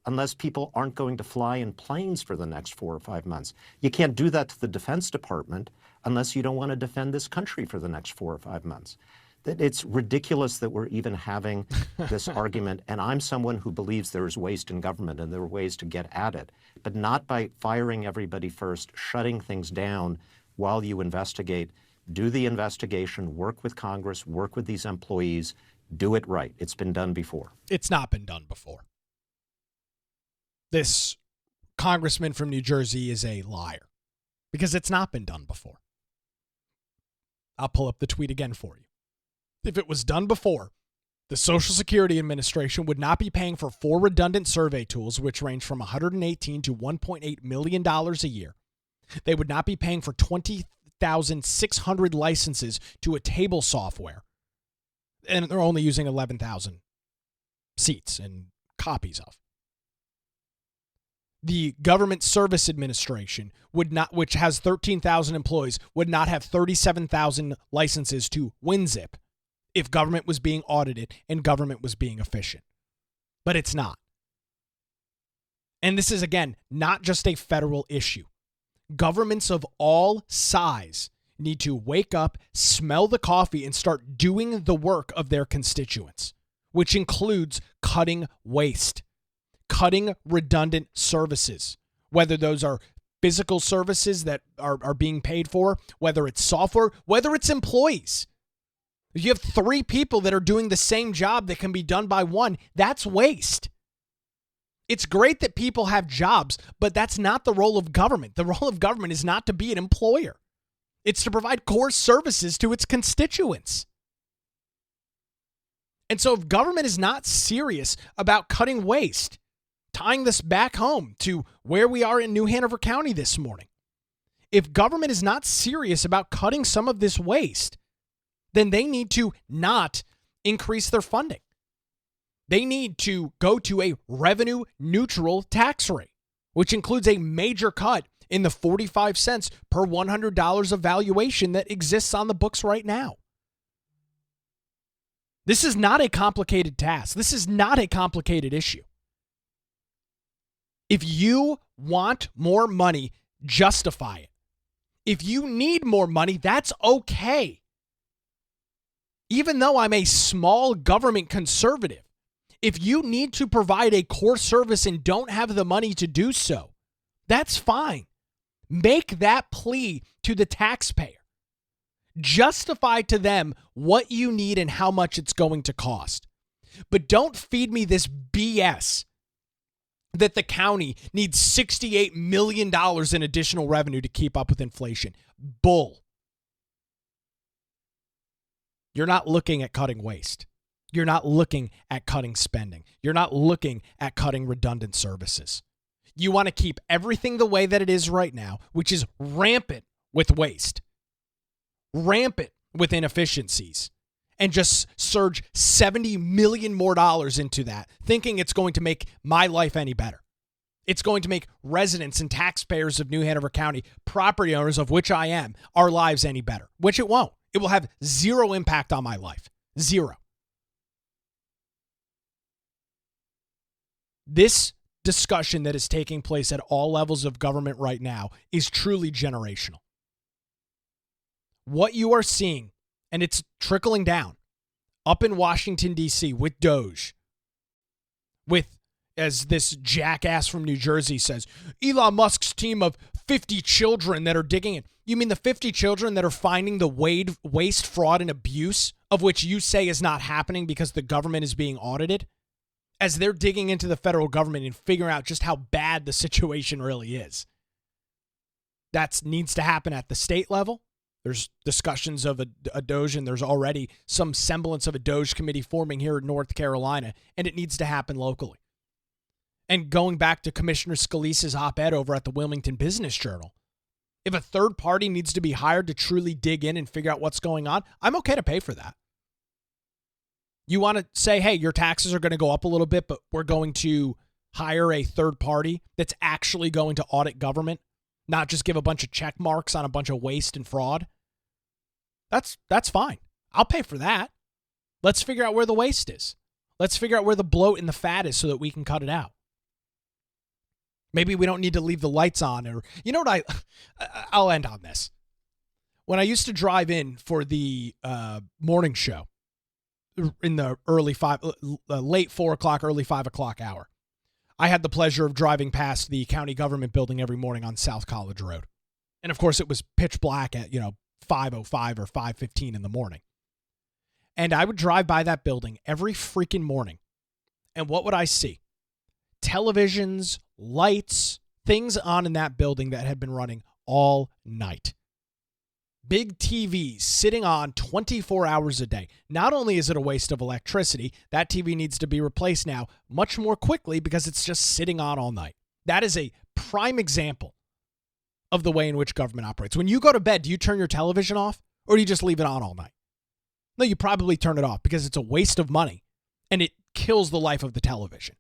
unless people aren't going to fly in planes for the next 4 or 5 months. You can't do that to the Defense Department unless you don't want to defend this country for the next 4 or 5 months. It's ridiculous that we're even having this argument. And I'm someone who believes there is waste in government and there are ways to get at it, but not by firing everybody first, shutting things down while you investigate. Do the investigation, work with Congress, work with these employees, do it right. It's been done before. It's not been done before. This congressman from New Jersey is a liar because it's not been done before. I'll pull up the tweet again for you. If it was done before, the Social Security Administration would not be paying for 4 redundant survey tools, which range from $118 to $1.8 million a year. They would not be paying for 20,600 licenses to a table software. And they're only using 11,000 seats and copies of. The Government Service Administration would not, which has 13,000 employees, would not have 37,000 licenses to WinZip if government was being audited and government was being efficient. But it's not. And this is, again, not just a federal issue. Governments of all size need to wake up, smell the coffee, and start doing the work of their constituents, which includes cutting waste, cutting redundant services, whether those are physical services that are being paid for, whether it's software, whether it's employees. If you have 3 people that are doing the same job that can be done by one, that's waste. It's great that people have jobs, but that's not the role of government. The role of government is not to be an employer. It's to provide core services to its constituents. And so if government is not serious about cutting waste, tying this back home to where we are in New Hanover County this morning, if government is not serious about cutting some of this waste, then they need to not increase their funding. They need to go to a revenue neutral tax rate, which includes a major cut in the 45 cents per $100 of valuation that exists on the books right now. This is not a complicated task. This is not a complicated issue. If you want more money, justify it. If you need more money, that's okay. Even though I'm a small government conservative, if you need to provide a core service and don't have the money to do so, that's fine. Make that plea to the taxpayer. Justify to them what you need and how much it's going to cost. But don't feed me this BS that the county needs $68 million in additional revenue to keep up with inflation. Bull. You're not looking at cutting waste. You're not looking at cutting spending. You're not looking at cutting redundant services. You want to keep everything the way that it is right now, which is rampant with waste, rampant with inefficiencies, and just surge $70 million more into that, thinking it's going to make my life any better. It's going to make residents and taxpayers of New Hanover County, property owners of which I am, our lives any better, which it won't. It will have zero impact on my life. Zero. This discussion that is taking place at all levels of government right now is truly generational. What you are seeing, and it's trickling down up in Washington, D.C. with DOGE, with, as this jackass from New Jersey says, Elon Musk's team of 50 children that are digging in. You mean the 50 children that are finding the waste, fraud, and abuse of which you say is not happening because the government is being audited? As they're digging into the federal government and figuring out just how bad the situation really is. That needs to happen at the state level. There's discussions of a DOGE, and there's already some semblance of a DOGE committee forming here in North Carolina, and it needs to happen locally. And going back to Commissioner Scalise's op-ed over at the Wilmington Business Journal, if a third party needs to be hired to truly dig in and figure out what's going on, I'm okay to pay for that. You want to say, hey, your taxes are going to go up a little bit, but we're going to hire a third party that's actually going to audit government, not just give a bunch of check marks on a bunch of waste and fraud. That's fine. I'll pay for that. Let's figure out where the waste is. Let's figure out where the bloat and the fat is so that we can cut it out. Maybe we don't need to leave the lights on, or you know what, I'll end on this. When I used to drive in for the morning show in the late 4 o'clock, early 5 o'clock hour, I had the pleasure of driving past the county government building every morning on South College Road. And of course it was pitch black at, 5:05 or 5:15 in the morning. And I would drive by that building every freaking morning. And what would I see? Televisions, lights, things on in that building that had been running all night. Big TVs sitting on 24 hours a day. Not only is it a waste of electricity, that TV needs to be replaced now much more quickly because it's just sitting on all night. That is a prime example of the way in which government operates. When you go to bed, do you turn your television off or do you just leave it on all night? No, you probably turn it off because it's a waste of money and it kills the life of the television.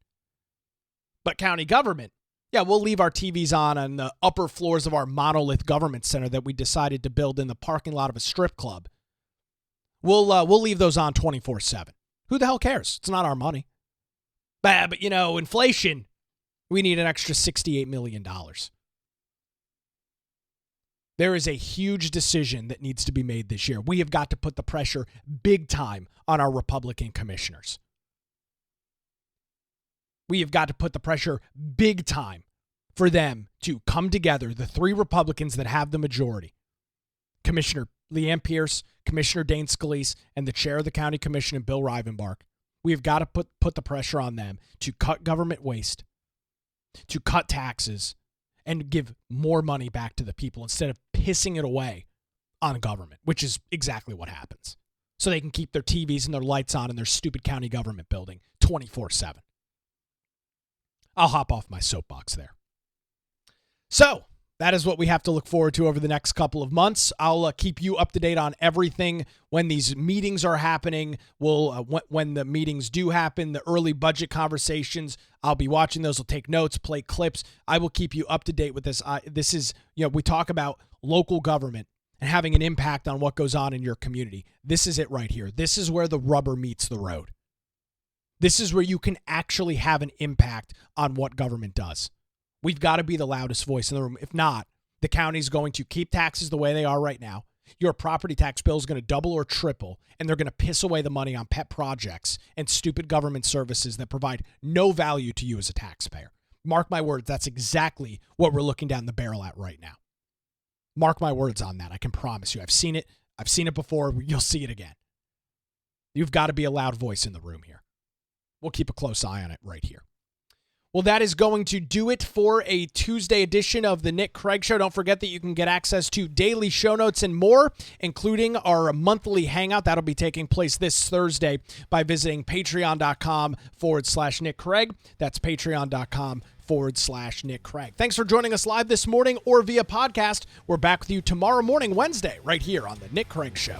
But county government, yeah, we'll leave our TVs on the upper floors of our monolith government center that we decided to build in the parking lot of a strip club. We'll leave those on 24/7. Who the hell cares? It's not our money. But inflation, we need an extra $68 million. There is a huge decision that needs to be made this year. We have got to put the pressure big time on our Republican commissioners. We have got to put the pressure big time for them to come together, the three Republicans that have the majority, Commissioner Leanne Pierce, Commissioner Dane Scalise, and the chair of the county commission, Bill Rivenbark. We have got to put the pressure on them to cut government waste, to cut taxes, and give more money back to the people instead of pissing it away on government, which is exactly what happens. So they can keep their TVs and their lights on in their stupid county government building 24/7. I'll hop off my soapbox there. So that is what we have to look forward to over the next couple of months. I'll keep you up to date on everything when these meetings are happening. When the meetings do happen, the early budget conversations, I'll be watching those. I'll take notes, play clips. I will keep you up to date with this. This is, we talk about local government and having an impact on what goes on in your community. This is it right here. This is where the rubber meets the road. This is where you can actually have an impact on what government does. We've got to be the loudest voice in the room. If not, the county's going to keep taxes the way they are right now. Your property tax bill is going to double or triple, and they're going to piss away the money on pet projects and stupid government services that provide no value to you as a taxpayer. Mark my words, that's exactly what we're looking down the barrel at right now. Mark my words on that. I can promise you. I've seen it I've seen it before. You'll see it again. You've got to be a loud voice in the room here. We'll keep a close eye on it right here. Well, that is going to do it for a Tuesday edition of the Nick Craig Show. Don't forget that you can get access to daily show notes and more, including our monthly hangout. That'll be taking place this Thursday by visiting patreon.com/Nick Craig. That's patreon.com/Nick Craig. Thanks for joining us live this morning or via podcast. We're back with you tomorrow morning, Wednesday, right here on the Nick Craig Show.